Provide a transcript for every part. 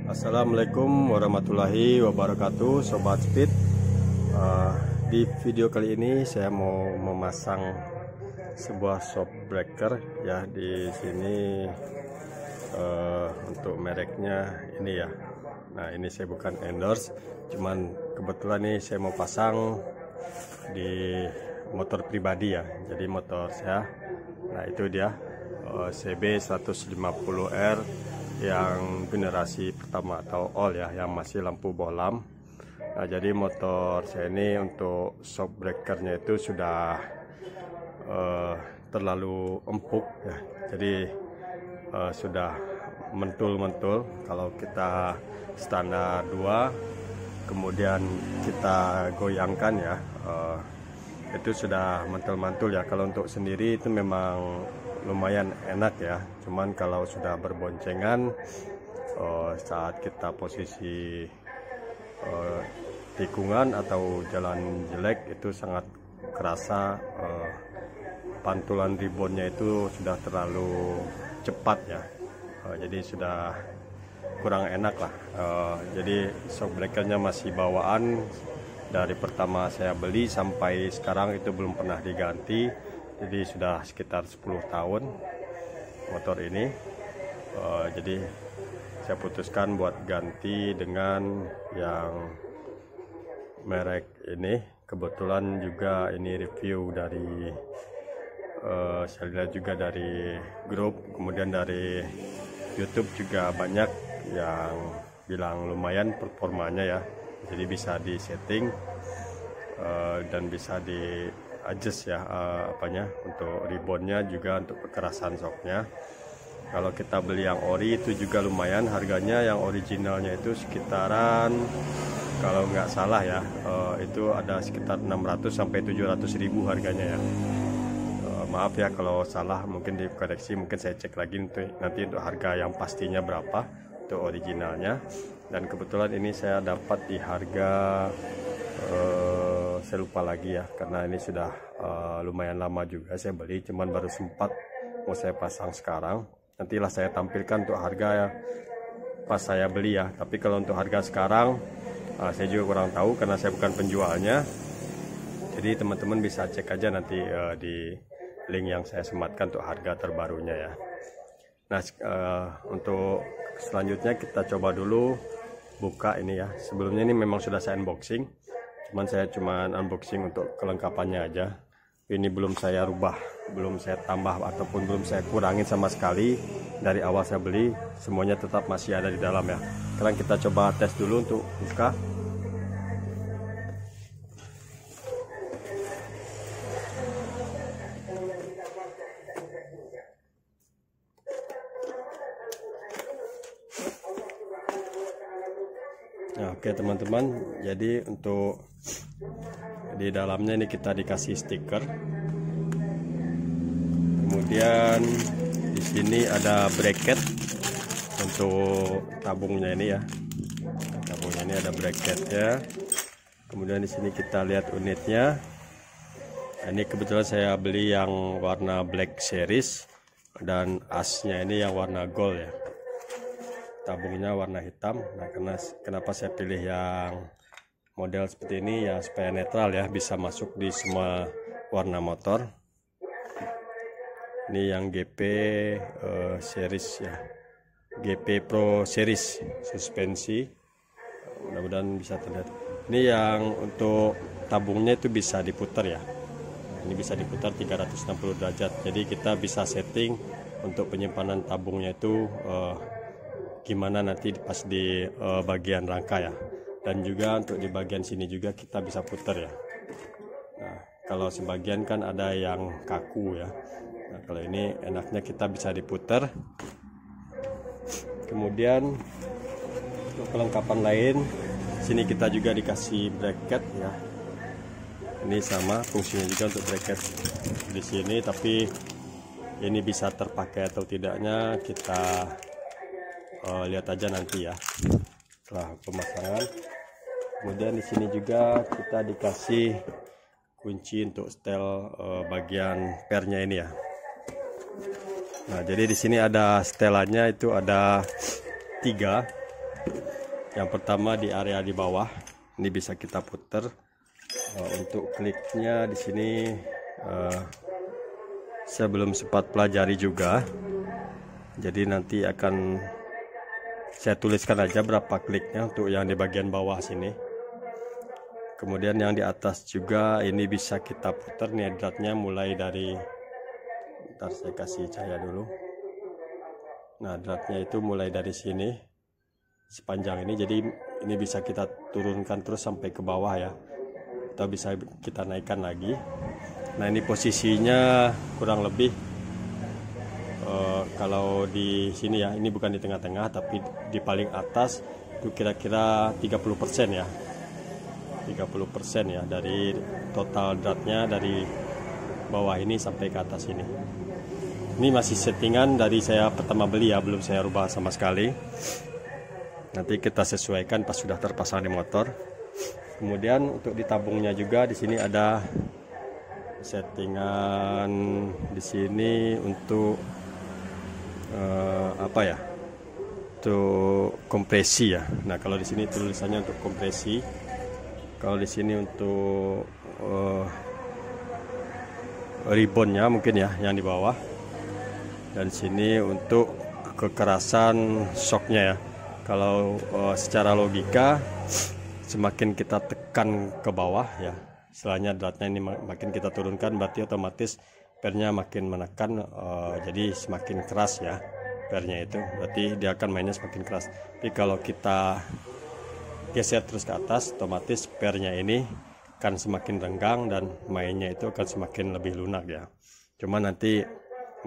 Assalamualaikum warahmatullahi wabarakatuh, Sobat Speed. Di video kali ini saya mau memasang sebuah shock breaker ya di sini, untuk mereknya ini ya. Nah, ini saya bukan endorse, cuman kebetulan nih saya mau pasang di motor pribadi ya. Jadi motor saya, nah itu dia CB 150R yang generasi pertama atau all ya, yang masih lampu bohlam. Nah, jadi motor saya ini untuk shock breakernya itu sudah terlalu empuk ya, jadi sudah mentul-mentul. Kalau kita standar 2 kemudian kita goyangkan ya, itu sudah mantul-mantul ya. Kalau untuk sendiri itu memang lumayan enak ya, cuman kalau sudah berboncengan saat kita posisi tikungan atau jalan jelek itu sangat kerasa, pantulan ribonnya itu sudah terlalu cepat ya, jadi sudah kurang enak lah. Jadi shock breakernya masih bawaan dari pertama saya beli sampai sekarang itu belum pernah diganti. Jadi sudah sekitar 10 tahun motor ini. Jadi saya putuskan buat ganti dengan yang merek ini. Kebetulan juga ini review dari saya lihat juga dari grup, kemudian dari YouTube juga banyak yang bilang lumayan performanya ya. Jadi bisa di setting dan bisa di adjust ya, apanya untuk ribonnya juga untuk kekerasan shocknya. Kalau kita beli yang ori itu juga lumayan harganya. Yang originalnya itu sekitaran, kalau nggak salah ya, itu ada sekitar 600 sampai 700 ribu harganya ya. Maaf ya kalau salah, mungkin dikoreksi, mungkin saya cek lagi nanti untuk harga yang pastinya berapa untuk originalnya. Dan kebetulan ini saya dapat di harga saya lupa lagi ya, karena ini sudah lumayan lama juga saya beli, cuman baru sempat mau saya pasang sekarang. Nantilah saya tampilkan untuk harga ya pas saya beli ya. Tapi kalau untuk harga sekarang saya juga kurang tahu karena saya bukan penjualnya. Jadi teman-teman bisa cek aja nanti di link yang saya sematkan untuk harga terbarunya ya. Nah, untuk selanjutnya kita coba dulu buka ini ya. Sebelumnya ini memang sudah saya unboxing, cuman saya unboxing untuk kelengkapannya aja. Ini belum saya rubah, belum saya tambah ataupun belum saya kurangin sama sekali. Dari awal saya beli semuanya tetap masih ada di dalam ya. Sekarang kita coba tes dulu untuk buka. Nah, oke teman-teman, jadi untuk di dalamnya ini kita dikasih stiker. Kemudian di sini ada bracket untuk tabungnya ini ya. Tabungnya ini ada bracketnya. Kemudian di sini kita lihat unitnya. Nah, ini kebetulan saya beli yang warna black series dan asnya ini yang warna gold ya. Tabungnya warna hitam. Nah, kenapa saya pilih yang model seperti ini ya, supaya netral ya, bisa masuk di semua warna motor. Ini yang GP series ya, GP Pro series suspensi, mudah-mudahan bisa terlihat. Ini yang untuk tabungnya itu bisa diputar ya, ini bisa diputar 360 derajat. Jadi kita bisa setting untuk penyimpanan tabungnya itu gimana nanti pas di bagian rangka ya. Dan juga untuk di bagian sini juga kita bisa putar ya. Nah, kalau sebagian kan ada yang kaku ya. Nah, kalau ini enaknya kita bisa diputar. Kemudian untuk kelengkapan lain, sini kita juga dikasih bracket ya. Ini sama fungsinya juga untuk bracket di sini, tapi ini bisa terpakai atau tidaknya kita lihat aja nanti ya setelah pemasangan. Kemudian di sini juga kita dikasih kunci untuk setel bagian pernya ini ya. Nah, jadi di sini ada setelannya itu ada 3. Yang pertama di area di bawah, ini bisa kita putar. Untuk kliknya di sini saya belum sempat pelajari juga, jadi nanti akan saya tuliskan aja berapa kliknya untuk yang di bagian bawah sini. Kemudian yang di atas juga ini bisa kita putar nih dratnya, mulai dari, ntar saya kasih cahaya dulu. Nah, dratnya itu mulai dari sini sepanjang ini, jadi ini bisa kita turunkan terus sampai ke bawah ya, atau bisa kita naikkan lagi. Nah, ini posisinya kurang lebih kalau di sini ya, ini bukan di tengah-tengah tapi di paling atas itu kira-kira 30% ya, 30% ya dari total dratnya dari bawah ini sampai ke atas ini. Ini masih settingan dari saya pertama beli ya, belum saya rubah sama sekali. Nanti kita sesuaikan pas sudah terpasang di motor. Kemudian untuk di tabungnya juga di sini ada settingan di sini untuk apa ya? Untuk kompresi ya. Nah, kalau di sini tulisannya untuk kompresi. Kalau di sini untuk ribbonnya mungkin ya yang di bawah, dan sini untuk kekerasan shocknya ya. Kalau secara logika semakin kita tekan ke bawah ya, istilahnya dratnya ini makin kita turunkan, berarti otomatis pernya makin menekan, jadi semakin keras ya pernya itu, berarti dia akan mainnya semakin keras. Tapi kalau kita geser terus ke atas, otomatis pernya ini akan semakin renggang dan mainnya itu akan semakin lebih lunak ya. Cuma nanti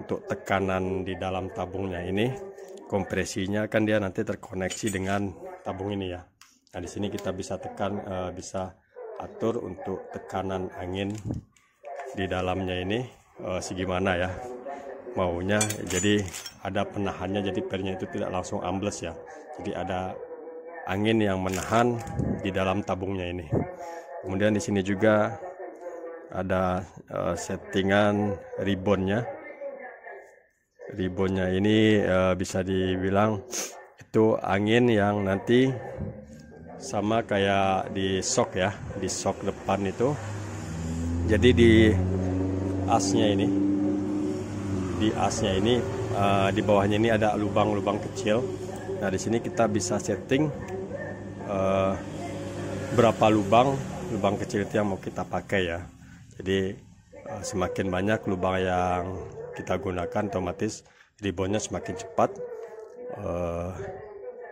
untuk tekanan di dalam tabungnya ini, kompresinya kan dia nanti terkoneksi dengan tabung ini ya. Nah, di sini kita bisa tekan, bisa atur untuk tekanan angin di dalamnya ini segimana ya maunya. Jadi ada penahannya, jadi pernya itu tidak langsung ambles ya. Jadi ada angin yang menahan di dalam tabungnya ini. Kemudian di sini juga ada settingan ribbonnya. Ribbonnya ini bisa dibilang itu angin yang nanti sama kayak di shock ya, di shock depan itu. Jadi di asnya ini, di bawahnya ini ada lubang-lubang kecil. Nah, di sini kita bisa setting berapa lubang kecil itu yang mau kita pakai ya. Jadi semakin banyak lubang yang kita gunakan, otomatis ribbonnya semakin cepat.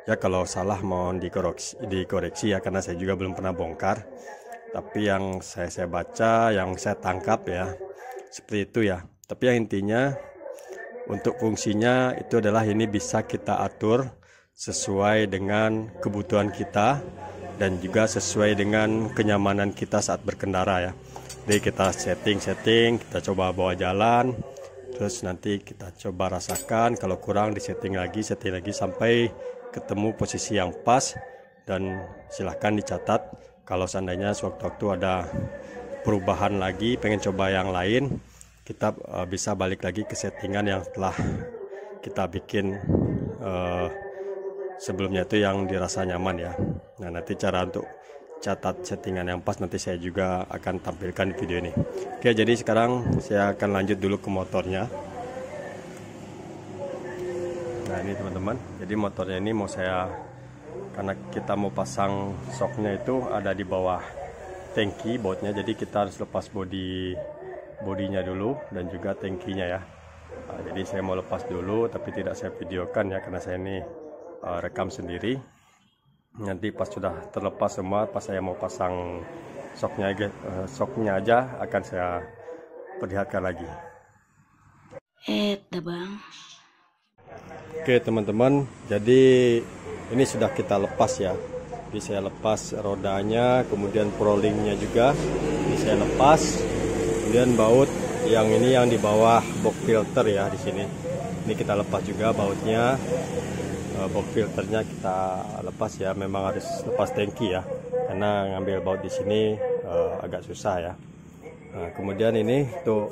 Ya kalau salah mohon dikoreksi ya, karena saya juga belum pernah bongkar. Tapi yang saya baca, yang saya tangkap ya seperti itu ya. Tapi yang intinya untuk fungsinya itu adalah ini bisa kita atur sesuai dengan kebutuhan kita dan juga sesuai dengan kenyamanan kita saat berkendara ya. Jadi kita setting, kita coba bawa jalan, terus nanti kita coba rasakan, kalau kurang setting lagi sampai ketemu posisi yang pas. Dan silahkan dicatat kalau seandainya sewaktu-waktu ada perubahan lagi, pengen coba yang lain, kita bisa balik lagi ke settingan yang telah kita bikin sebelumnya itu yang dirasa nyaman ya. Nah, nanti cara untuk catat settingan yang pas nanti saya juga akan tampilkan di video ini. Oke, jadi sekarang saya akan lanjut dulu ke motornya. Nah, ini teman-teman, jadi motornya ini mau saya, karena kita mau pasang shocknya itu ada di bawah tangki bautnya, jadi kita harus lepas bodinya dulu dan juga tangkinya ya. Nah, jadi saya mau lepas dulu tapi tidak saya videokan ya, karena saya ini rekam sendiri. Nanti pas sudah terlepas semua, pas saya mau pasang shocknya aja akan saya perlihatkan lagi. Bang. Oke teman-teman, jadi ini sudah kita lepas ya. Jadi saya lepas rodanya, kemudian prolingnya juga ini saya lepas. Kemudian baut yang ini yang di bawah box filter ya di sini. Ini kita lepas juga bautnya. Box filternya kita lepas ya, memang harus lepas tangki ya, karena ngambil baut di sini agak susah ya. Nah, kemudian ini tuh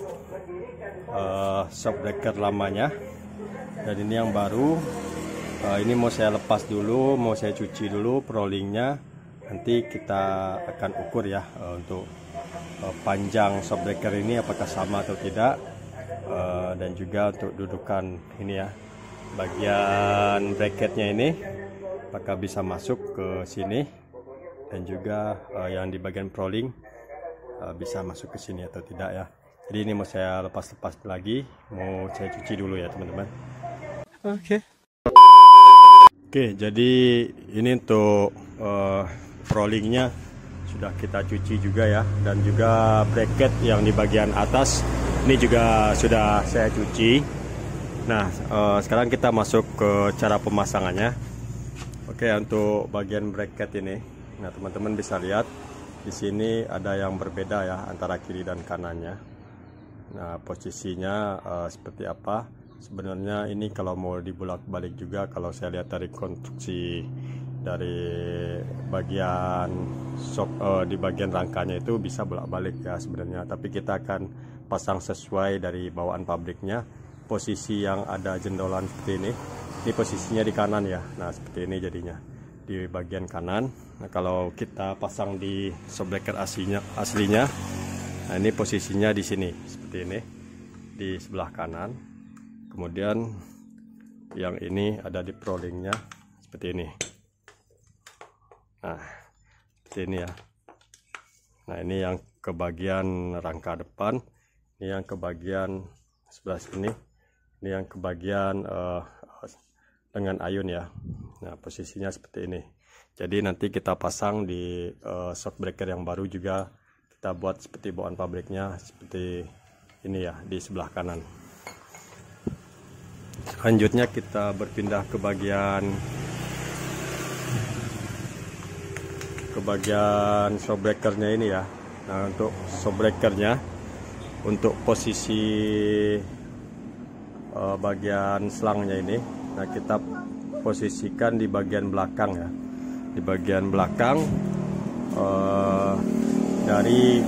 shock breaker lamanya, dan ini yang baru Ini mau saya lepas dulu, mau saya cuci dulu prolingnya. Nanti kita akan ukur ya untuk panjang shockbreaker ini apakah sama atau tidak, dan juga untuk dudukan ini ya, bagian bracketnya ini apakah bisa masuk ke sini, dan juga yang di bagian proling bisa masuk ke sini atau tidak ya. Jadi ini mau saya lepas-lepas lagi, mau saya cuci dulu ya teman-teman. Oke, jadi ini untuk rollingnya sudah kita cuci juga ya, dan juga bracket yang di bagian atas ini juga sudah saya cuci. Nah, sekarang kita masuk ke cara pemasangannya. Oke, untuk bagian bracket ini, nah teman-teman bisa lihat di sini ada yang berbeda ya antara kiri dan kanannya. Nah, posisinya seperti apa? Sebenarnya ini kalau mau dibolak-balik juga, kalau saya lihat dari konstruksi dari bagian di bagian rangkanya itu bisa bolak-balik ya sebenarnya. Tapi kita akan pasang sesuai dari bawaan pabriknya. Posisi yang ada jendolan seperti ini posisinya di kanan ya. Nah, seperti ini jadinya di bagian kanan. Nah, kalau kita pasang di shockbreaker aslinya, nah ini posisinya di sini seperti ini di sebelah kanan. Kemudian yang ini ada di prolingnya seperti ini. Nah, seperti ini ya. Nah, ini yang ke bagian rangka depan, ini yang ke bagian sebelah sini, ini yang ke bagian dengan ayun ya. Nah, posisinya seperti ini. Jadi nanti kita pasang di shockbreaker yang baru juga kita buat seperti bawaan pabriknya seperti ini ya, di sebelah kanan. Selanjutnya kita berpindah ke bagian shockbreakernya ini ya. Nah, untuk shockbreakernya, untuk posisi bagian selangnya ini, nah kita posisikan di bagian belakang ya, di bagian belakang dari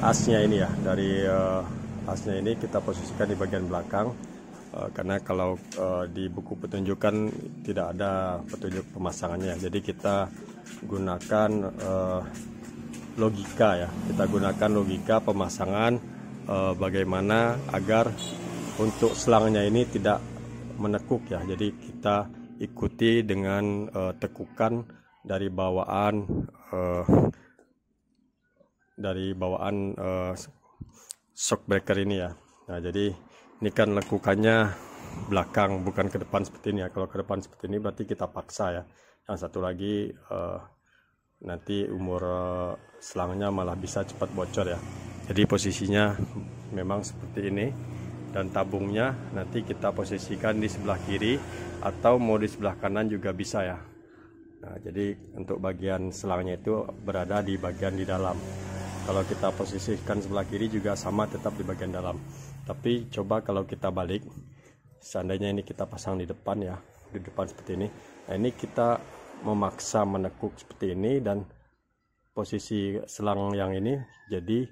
asnya ini ya, dari asnya ini kita posisikan di bagian belakang, karena kalau di buku petunjukan tidak ada petunjuk pemasangannya. Jadi kita gunakan logika ya, kita gunakan logika pemasangan, bagaimana agar untuk selangnya ini tidak menekuk ya. Jadi kita ikuti dengan tekukan dari bawaan shockbreaker ini ya. Nah, jadi ini kan lekukannya belakang bukan ke depan seperti ini ya. Kalau ke depan seperti ini berarti kita paksa ya. Yang satu lagi nanti umur selangnya malah bisa cepat bocor ya. Jadi posisinya memang seperti ini, dan tabungnya nanti kita posisikan di sebelah kiri atau mau di sebelah kanan juga bisa ya. Nah, jadi untuk bagian selangnya itu berada di bagian di dalam. Kalau kita posisikan sebelah kiri juga sama, tetap di bagian dalam. Tapi coba kalau kita balik, seandainya ini kita pasang di depan ya, di depan seperti ini. Nah, ini kita memaksa menekuk seperti ini, dan posisi selang yang ini jadi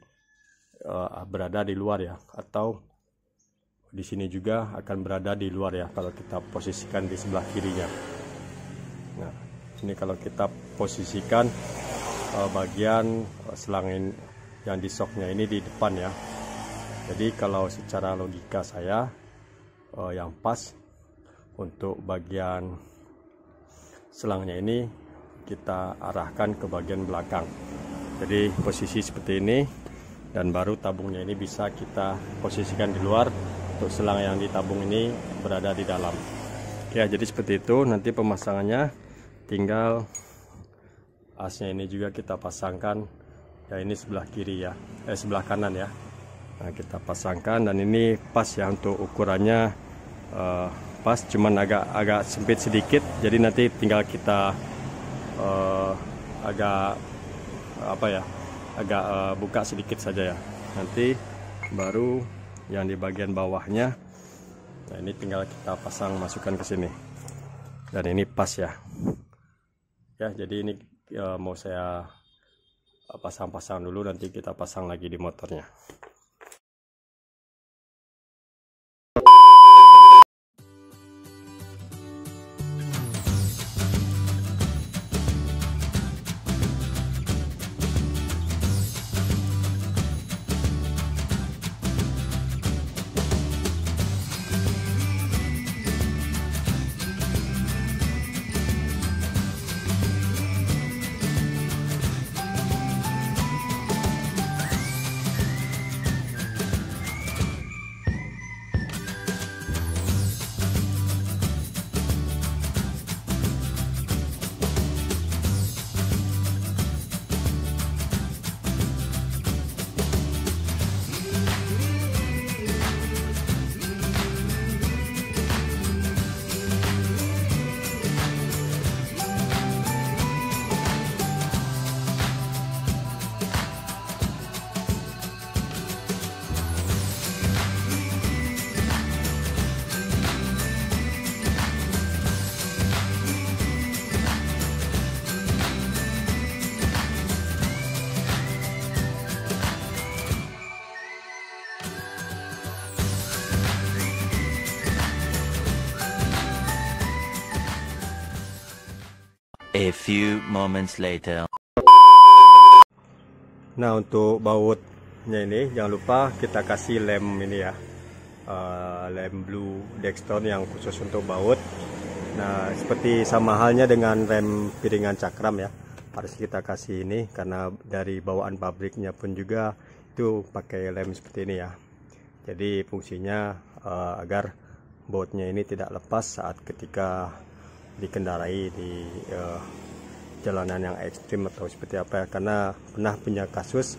berada di luar ya, atau di sini juga akan berada di luar ya kalau kita posisikan di sebelah kirinya. Nah, ini kalau kita posisikan bagian selang yang di shocknya ini di depan ya. Jadi kalau secara logika saya yang pas untuk bagian selangnya ini kita arahkan ke bagian belakang. Jadi posisi seperti ini, dan baru tabungnya ini bisa kita posisikan di luar. Untuk selang yang ditabung ini berada di dalam. Oke, jadi seperti itu. Nanti pemasangannya tinggal asnya ini juga kita pasangkan ya, ini sebelah kiri ya, sebelah kanan ya. Nah, kita pasangkan, dan ini pas ya untuk ukurannya, pas, cuman agak sempit sedikit. Jadi nanti tinggal kita agak buka sedikit saja ya. Nanti baru yang di bagian bawahnya, nah ini tinggal kita pasang, masukkan ke sini, dan ini pas ya. Ya, jadi ini mau saya pasang-pasang dulu, nanti kita pasang lagi di motornya. A few moments later. Nah, untuk bautnya ini jangan lupa kita kasih lem ini ya, lem blue Dextone yang khusus untuk baut. Nah, seperti sama halnya dengan rem piringan cakram ya, harus kita kasih ini karena dari bawaan pabriknya pun juga itu pakai lem seperti ini ya. Jadi fungsinya agar bautnya ini tidak lepas saat ketika dikendarai di jalanan yang ekstrim atau seperti apa ya. Karena pernah punya kasus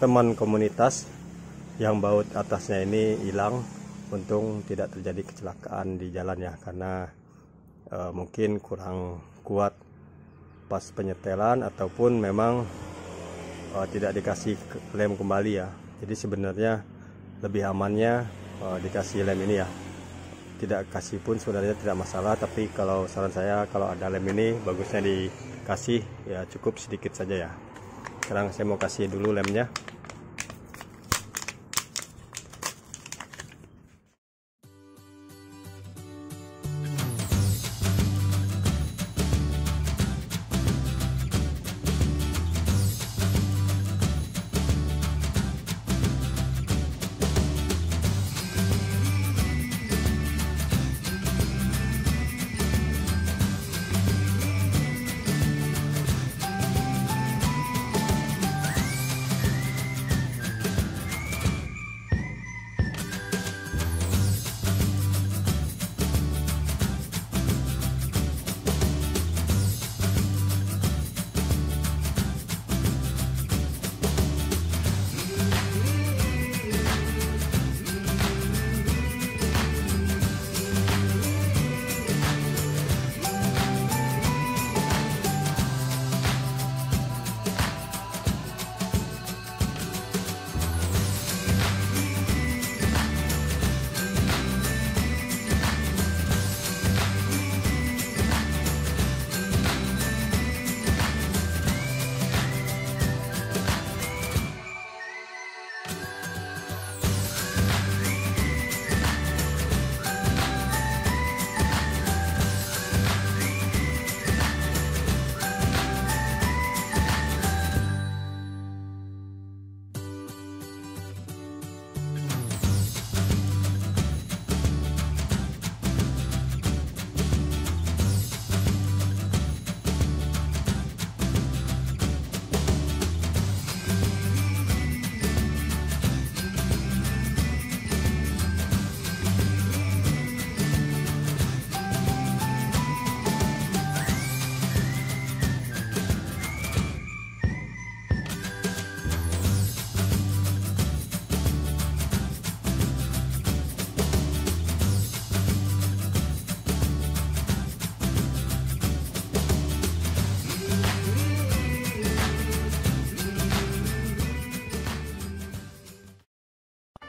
teman komunitas yang baut atasnya ini hilang. Untung tidak terjadi kecelakaan di jalan ya, karena mungkin kurang kuat pas penyetelan ataupun memang tidak dikasih lem kembali ya. Jadi sebenarnya lebih amannya dikasih lem ini ya. Tidak kasih pun sebenarnya tidak masalah, tapi kalau saran saya kalau ada lem ini bagusnya dikasih ya, cukup sedikit saja ya. Sekarang saya mau kasih dulu lemnya.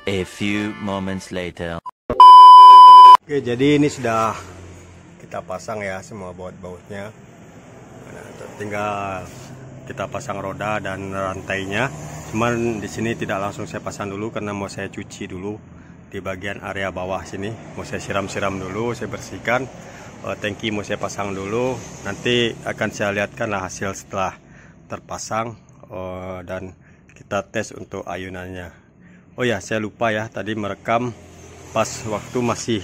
A few moments later. Oke, jadi ini sudah kita pasang ya semua baut-bautnya. Nah, tinggal kita pasang roda dan rantainya. Cuman di sini tidak langsung saya pasang dulu karena mau saya cuci dulu di bagian area bawah sini. Mau saya siram-siram dulu, saya bersihkan. Tangki mau saya pasang dulu. Nanti akan saya lihatkan lah hasil setelah terpasang dan kita tes untuk ayunannya. Oh ya, saya lupa ya tadi merekam pas waktu masih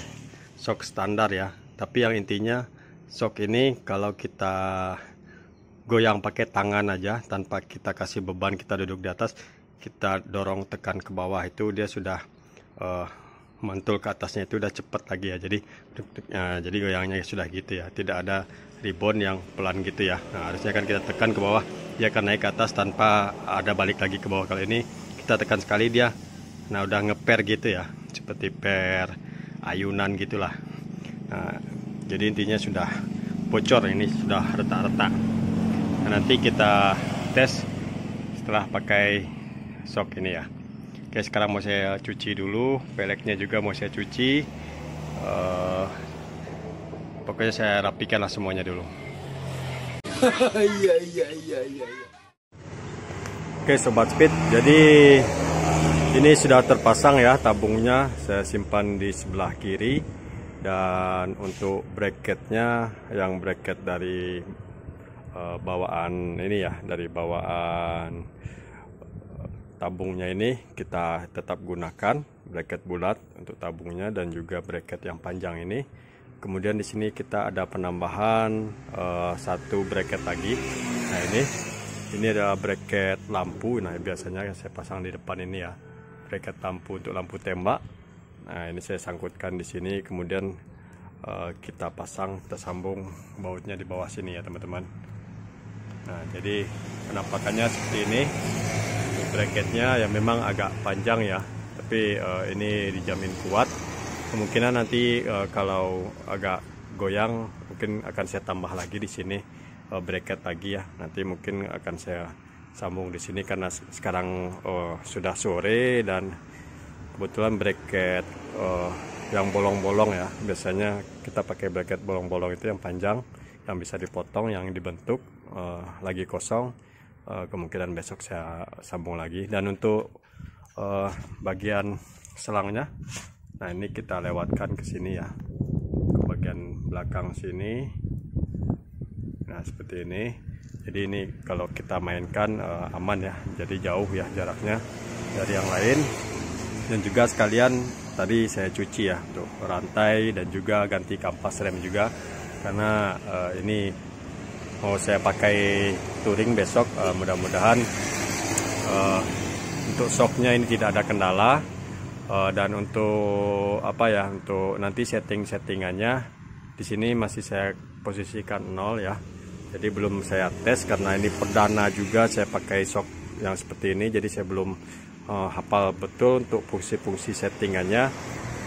shock standar ya. Tapi yang intinya shock ini kalau kita goyang pakai tangan aja tanpa kita kasih beban, kita duduk di atas, kita dorong tekan ke bawah, itu dia sudah mantul ke atasnya, itu udah cepet lagi ya. Jadi goyangnya sudah gitu ya, tidak ada rebound yang pelan gitu ya. Nah, harusnya kan kita tekan ke bawah, dia akan naik ke atas tanpa ada balik lagi ke bawah. Kalau ini kita tekan sekali dia, nah udah ngeper gitu ya, seperti per ayunan gitulah. Nah, jadi intinya sudah bocor, ini sudah retak-retak. Nah, nanti kita tes setelah pakai shock ini ya. Oke, sekarang mau saya cuci dulu, peleknya juga mau saya cuci. Pokoknya saya rapikan lah semuanya dulu. Iya. Oke Sobat Speed, jadi ini sudah terpasang ya tabungnya, saya simpan di sebelah kiri. Dan untuk bracketnya, yang bracket dari bawaan ini ya, dari bawaan tabungnya ini kita tetap gunakan bracket bulat untuk tabungnya dan juga bracket yang panjang ini. Kemudian di sini kita ada penambahan satu bracket lagi. Nah, ini adalah bracket lampu. Nah, biasanya yang saya pasang di depan ini ya, bracket lampu untuk lampu tembak. Nah, ini saya sangkutkan di sini, kemudian kita sambung bautnya di bawah sini ya teman-teman. Nah, jadi penampakannya seperti ini. Bracketnya ya memang agak panjang ya, tapi ini dijamin kuat. Kemungkinan nanti kalau agak goyang mungkin akan saya tambah lagi di sini bracket lagi ya. Nanti mungkin akan saya sambung di sini karena sekarang sudah sore dan kebetulan bracket yang bolong-bolong ya. Biasanya kita pakai bracket bolong-bolong itu yang panjang, yang bisa dipotong, yang dibentuk lagi kosong. Kemungkinan besok saya sambung lagi. Dan untuk bagian selangnya, nah ini kita lewatkan ke sini ya, ke bagian belakang sini. Nah, seperti ini. Jadi ini kalau kita mainkan aman ya, jadi jauh ya jaraknya dari yang lain. Dan juga sekalian tadi saya cuci ya untuk rantai dan juga ganti kampas rem juga, karena ini mau saya pakai touring besok. Mudah-mudahan untuk shocknya ini tidak ada kendala. Dan untuk apa ya, untuk nanti settingannya di sini masih saya posisikan 0 ya. Jadi belum saya tes karena ini perdana juga saya pakai shock yang seperti ini. Jadi saya belum hafal betul untuk fungsi-fungsi settingannya.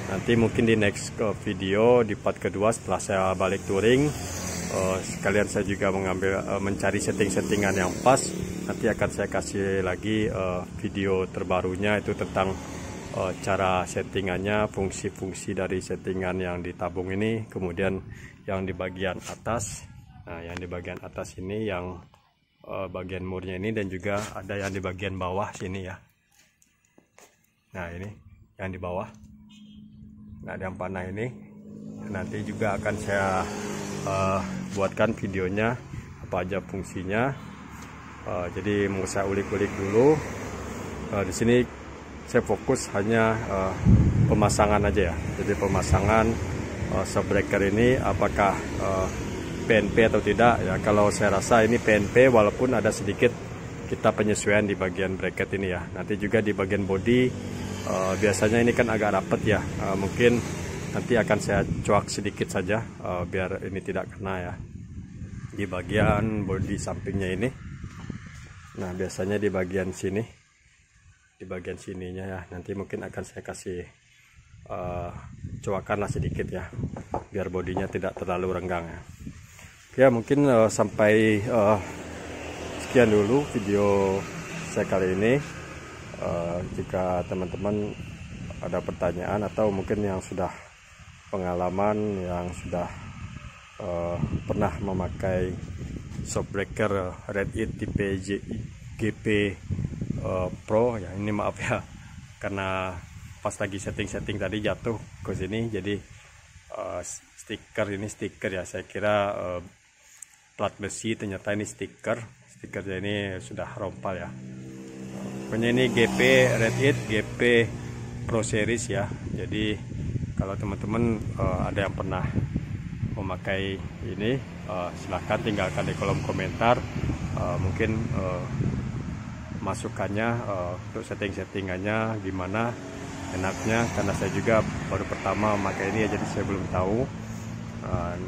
Nanti mungkin di next video, di part kedua setelah saya balik touring, sekalian saya juga mencari settingan yang pas. Nanti akan saya kasih lagi video terbarunya itu tentang cara settingannya, fungsi-fungsi dari settingan yang di tabung ini. Kemudian yang di bagian atas, nah yang di bagian atas ini yang bagian murnya ini, dan juga ada yang di bagian bawah sini ya. Nah, ini yang di bawah, nah ada yang panah ini. Nanti juga akan saya buatkan videonya apa aja fungsinya. Jadi mau saya ulik-ulik dulu. Di sini saya fokus hanya pemasangan aja ya. Jadi pemasangan shockbreaker ini apakah PNP atau tidak ya. Kalau saya rasa ini PNP, walaupun ada sedikit kita penyesuaian di bagian bracket ini ya. Nanti juga di bagian body biasanya ini kan agak rapat ya. Mungkin nanti akan saya cuak sedikit saja biar ini tidak kena ya di bagian body sampingnya ini. Nah, biasanya di bagian sini, di bagian sininya ya, nanti mungkin akan saya kasih cuakan lah sedikit ya, biar bodinya tidak terlalu renggang ya. Ya mungkin sampai sekian dulu video saya kali ini. Jika teman-teman ada pertanyaan atau mungkin yang sudah pengalaman, yang sudah pernah memakai shockbreaker Red It tipe GP Pro ya, ini maaf ya karena pas lagi setting tadi jatuh ke sini. Jadi stiker ya, saya kira plat besi, ternyata ini stikernya ini sudah rompal ya. Pokoknya ini GP Red It GP Pro Series ya. Jadi kalau teman-teman ada yang pernah memakai ini, silahkan tinggalkan di kolom komentar mungkin masukannya untuk settingannya gimana enaknya, karena saya juga baru pertama memakai ini ya, jadi saya belum tahu.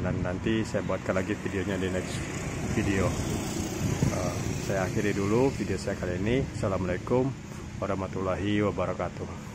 Dan nanti saya buatkan lagi videonya di next video. Saya akhiri dulu video saya kali ini. Assalamualaikum warahmatullahi wabarakatuh.